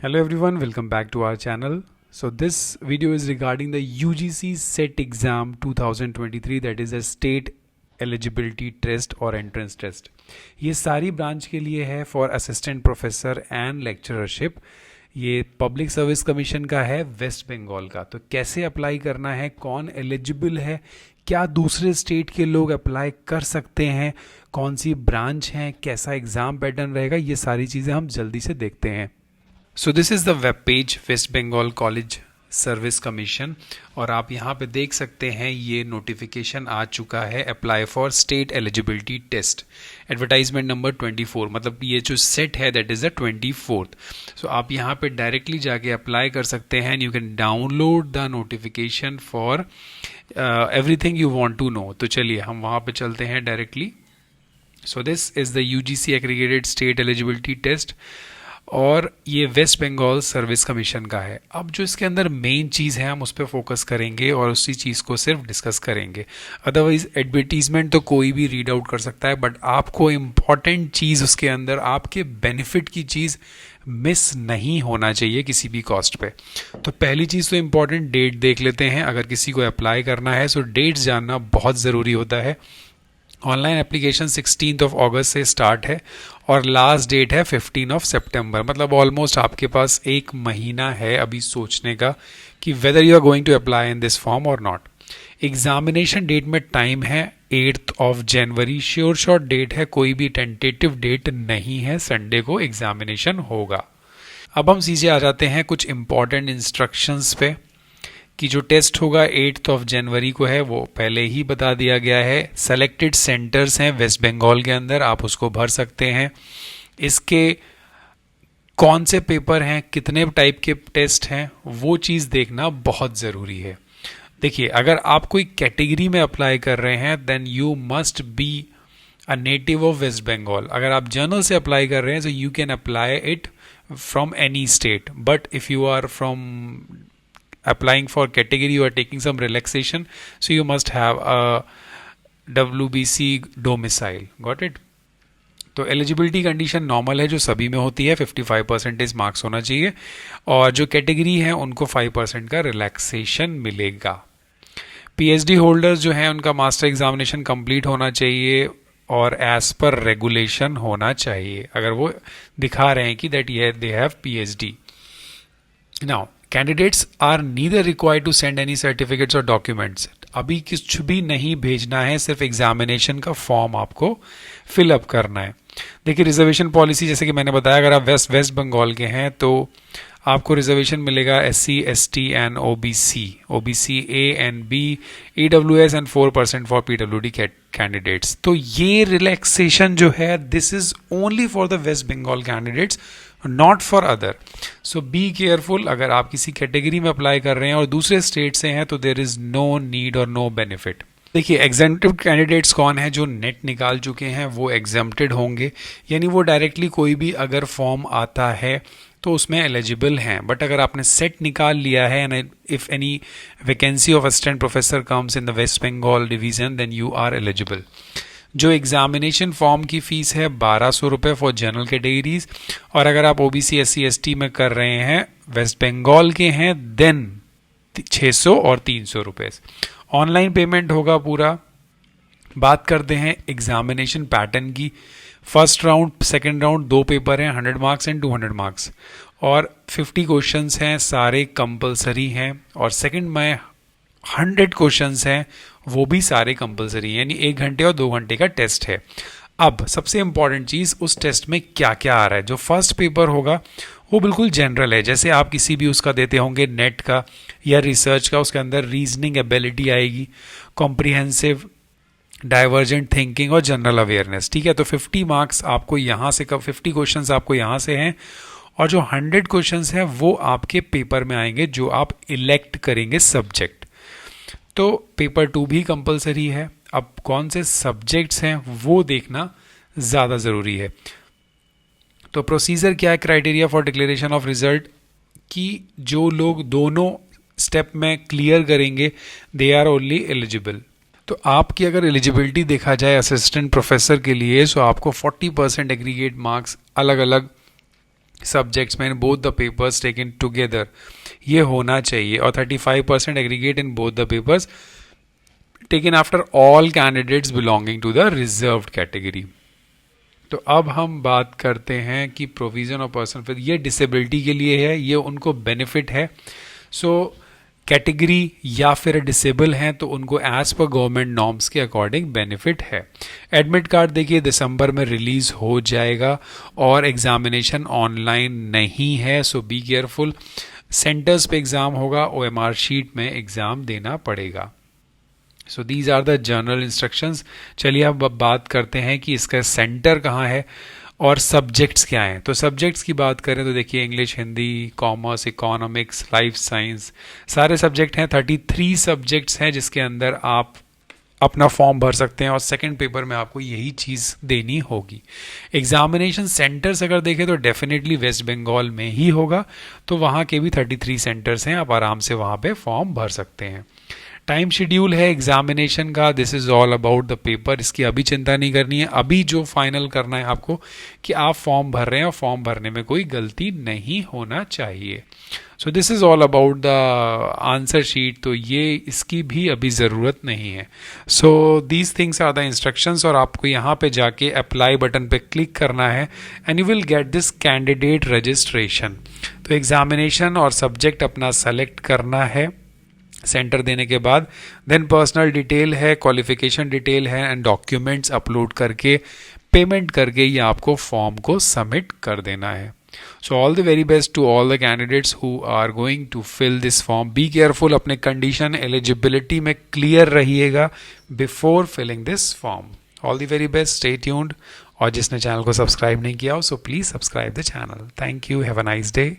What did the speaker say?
Hello everyone, welcome back to our channel. So this video is regarding the UGC SET exam 2023, that is a state eligibility test और entrance test. ये सारी branch के लिए है for assistant professor and lectureship. ये public service commission का है waste Bengal का. तो कैसे अप्लाई करना है, कौन एलिजिबल है, क्या दूसरे स्टेट के लोग अप्लाई कर सकते हैं, कौन सी ब्रांच है, कैसा एग्ज़ाम पैटर्न रहेगा, ये सारी चीज़ें हम जल्दी से देखते हैं. So this is the web page West Bengal College Service Commission और आप यहाँ पे देख सकते हैं ये नोटिफिकेशन आ चुका है. Apply for state eligibility test, advertisement number 24, मतलब ये जो सेट है दैट इज़ द 24th. सो आप यहाँ पे डायरेक्टली जाके अप्लाई कर सकते हैं. You can download the notification for everything you want to know. तो चलिए हम वहाँ पे चलते हैं directly. So this is the UGC aggregated state eligibility test और ये वेस्ट बंगाल सर्विस कमीशन का है. अब जो इसके अंदर मेन चीज़ है हम उस पर फोकस करेंगे और उसी चीज़ को सिर्फ डिस्कस करेंगे. अदरवाइज एडवर्टीजमेंट तो कोई भी रीड आउट कर सकता है, बट आपको इम्पॉर्टेंट चीज़ उसके अंदर आपके बेनिफिट की चीज़ मिस नहीं होना चाहिए किसी भी कॉस्ट पे. तो पहली चीज़ तो इम्पॉर्टेंट डेट देख लेते हैं. अगर किसी को अप्लाई करना है सो डेट्स जानना बहुत ज़रूरी होता है. ऑनलाइन एप्लीकेशन 16 अगस्त से स्टार्ट है और लास्ट डेट है 15 सितंबर. मतलब ऑलमोस्ट आपके पास एक महीना है अभी सोचने का कि whether you are going to apply in this form और नॉट. एग्जामिनेशन डेट में टाइम है 8 जनवरी. श्योर शॉर्ट डेट है, कोई भी टेंटेटिव डेट नहीं है. संडे को एग्जामिनेशन होगा. अब हम सीधे आ जाते हैं कुछ इंपॉर्टेंट इंस्ट्रक्शंस पे कि जो टेस्ट होगा 8 जनवरी को है, वो पहले ही बता दिया गया है. सेलेक्टेड सेंटर्स हैं वेस्ट बंगाल के अंदर, आप उसको भर सकते हैं. इसके कौन से पेपर हैं, कितने टाइप के टेस्ट हैं, वो चीज़ देखना बहुत ज़रूरी है. देखिए, अगर आप कोई कैटेगरी में अप्लाई कर रहे हैं then you must be a native of West Bengal. अगर आप जर्नल से अप्लाई कर रहे हैं तो you can apply it from any state, but if you are from applying for category you are taking some relaxation, so you must have a WBC domicile. Got it? तो eligibility condition normal है जो सभी में होती है, 55% marks होना चाहिए और जो कैटेगरी है उनको 5% का रिलैक्सेशन मिलेगा. पीएचडी होल्डर्स जो हैं उनका मास्टर एग्जामिनेशन कंप्लीट होना चाहिए और एज पर रेगुलेशन होना चाहिए अगर वो दिखा रहे हैं कि दैट ये they have PhD. Now candidates are neither required to send any certificates और डॉक्यूमेंट्स. अभी कुछ भी नहीं भेजना है, सिर्फ एग्जामिनेशन का फॉर्म आपको फिलअप करना है. देखिए, रिजर्वेशन पॉलिसी जैसे कि मैंने बताया, अगर आप वेस्ट बंगाल के हैं तो आपको रिजर्वेशन मिलेगा SC ST and OBC A and B, EWS and 4% for PWD candidates. तो ये रिलैक्सेशन जो है this is only for the West Bengal candidates, not for other. So be careful. अगर आप किसी कैटेगरी में अप्लाई कर रहे हैं और दूसरे स्टेट से हैं तो देर इज नो नीड और नो बेनिफिट. देखिए, एग्जेम्प्टेड कैंडिडेट्स कौन है? जो नेट निकाल चुके हैं वो एग्जेम्प्टेड होंगे, यानी वो डायरेक्टली कोई भी अगर फॉर्म आता है तो उसमें एलिजिबल हैं. बट अगर आपने सेट निकाल लिया है and if any vacancy of assistant professor comes in the West Bengal division then you are eligible. जो एग्जामिनेशन फॉर्म की फ़ीस है 1200 रुपये फॉर जनरल कैटेगरीज, और अगर आप OBC SC ST में कर रहे हैं, वेस्ट बंगाल के हैं, देन 600 और 300 रुपये. ऑनलाइन पेमेंट होगा पूरा. बात करते हैं एग्जामिनेशन पैटर्न की. First round, second round, 2 paper हैं, 100 मार्क्स एंड 200 मार्क्स, और 50 क्वेश्चंस हैं, सारे कंपलसरी हैं. और सेकेंड में 100 क्वेश्चंस हैं, वो भी सारे कंपलसरी हैं, यानी 1 घंटे और 2 घंटे का टेस्ट है. अब सबसे इंपॉर्टेंट चीज़, उस टेस्ट में क्या क्या आ रहा है. जो फर्स्ट पेपर होगा वो बिल्कुल जनरल है, जैसे आप किसी भी उसका देते होंगे नेट का या रिसर्च का. उसके अंदर रीजनिंग एबिलिटी आएगी, कॉम्प्रिहेंसिव, डाइवर्जेंट थिंकिंग और जनरल अवेयरनेस. ठीक है, तो 50 मार्क्स आपको यहाँ से 50 क्वेश्चंस आपको यहाँ से हैं, और जो 100 क्वेश्चंस हैं वो आपके पेपर में आएंगे जो आप इलेक्ट करेंगे सब्जेक्ट. तो पेपर 2 भी कंपलसरी है. अब कौन से सब्जेक्ट्स हैं वो देखना ज़्यादा ज़रूरी है. तो प्रोसीजर क्या है, criteria for declaration of result, कि जो लोग दोनों स्टेप में क्लियर करेंगे दे आर ओनली एलिजिबल. तो आपकी अगर एलिजिबिलिटी देखा जाए असिस्टेंट प्रोफेसर के लिए, सो आपको 40% एग्रीगेट मार्क्स अलग अलग सब्जेक्ट्स में in both the papers taken together, ये होना चाहिए। और 35% aggregate in both the papers taken after all candidates belonging to the reserved category. तो अब हम बात करते हैं कि प्रोविज़न ऑफ पर्सन फिर, ये डिसेबिलिटी के लिए है, ये उनको बेनिफिट है। सो कैटेगरी या फिर डिसेबल हैं तो उनको एज पर गवर्नमेंट नॉर्म्स के अकॉर्डिंग बेनिफिट है। एडमिट कार्ड देखिए दिसंबर में रिलीज़ हो जाएगा और एग्जामिनेशन ऑनलाइन नहीं है, सो बी केयरफुल। सेंटर्स पे एग्ज़ाम होगा, OMR शीट में एग्ज़ाम देना पड़ेगा। So these are the general instructions. चलिए अब बात करते हैं कि इसका सेंटर कहाँ है और सब्जेक्ट्स क्या हैं। तो सब्जेक्ट्स की बात करें तो देखिए English, Hindi, commerce, economics, life science, सारे सब्जेक्ट हैं। 33 सब्जेक्ट्स हैं जिसके अंदर आप अपना फॉर्म भर सकते हैं और सेकंड पेपर में आपको यही चीज़ देनी होगी। एग्जामिनेशन सेंटर्स अगर देखें तो डेफिनेटली वेस्ट बंगाल में ही होगा, तो वहाँ के भी 33 सेंटर्स हैं, आप आराम से वहाँ पे फॉर्म भर सकते हैं। टाइम शेड्यूल है एग्जामिनेशन का, this is all about the paper, इसकी अभी चिंता नहीं करनी है। अभी जो फाइनल करना है आपको कि आप फॉर्म भर रहे हैं और फॉर्म भरने में कोई गलती नहीं होना चाहिए। So this is all about the answer sheet, तो ये इसकी भी अभी ज़रूरत नहीं है। So these things are the instructions, और आपको यहाँ पे जाके अप्लाई बटन पे क्लिक करना है and you will get this candidate registration. तो एग्जामिनेशन और सब्जेक्ट अपना सेलेक्ट करना है सेंटर देने के बाद, देन पर्सनल डिटेल है, क्वालिफिकेशन डिटेल है एंड डॉक्यूमेंट्स अपलोड करके पेमेंट करके ये आपको फॉर्म को सबमिट कर देना है। So all the very best to all the candidates who are going to fill this form. Be careful, अपने कंडीशन एलिजिबिलिटी में क्लियर रहिएगा before filling this form. All the very best, stay tuned. और जिसने channel को subscribe नहीं किया हो so please subscribe the channel. Thank you, have a nice day.